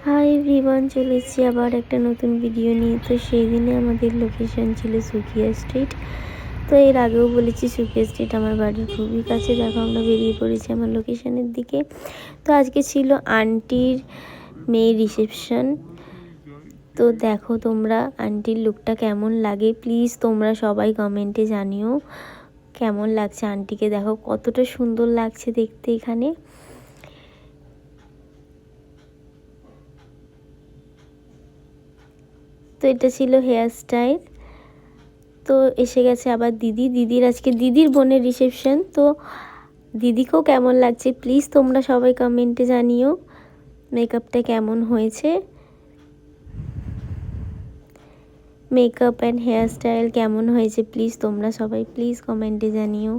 Hi everyone, চলে এসেছি আবার একটা নতুন ভিডিও নিয়ে। তো সেই দিনে আমাদের লোকেশন ছিল সুকিয়া স্ট্রিট। তো এর আগেও বলেছি সুকিয়া স্ট্রিট আমার বাড়ির খুবই কাছে। দেখো আমরা বেরিয়ে পড়েছি আমার লোকেশনের দিকে। তো আজকে ছিল আন্টির মেয়ের রিসেপশন। তো দেখো তোমরা আন্টির লুকটা কেমন লাগে, প্লিজ তোমরা সবাই কমেন্টে জানিও কেমন লাগছে আন্টিকে। দেখো কতটা সুন্দর লাগছে দেখতে এখানে। তো এটা ছিল হেয়ার স্টাইল। তো এসে গেছে আবার দিদির আজকে দিদির বোনের রিসেপশন। তো দিদিকেও কেমন লাগছে প্লিজ তোমরা সবাই কমেন্টে জানিও মেকআপটা কেমন হয়েছে, মেকআপ অ্যান্ড হেয়ার স্টাইল কেমন হয়েছে প্লিজ তোমরা সবাই প্লিজ কমেন্টে জানিও।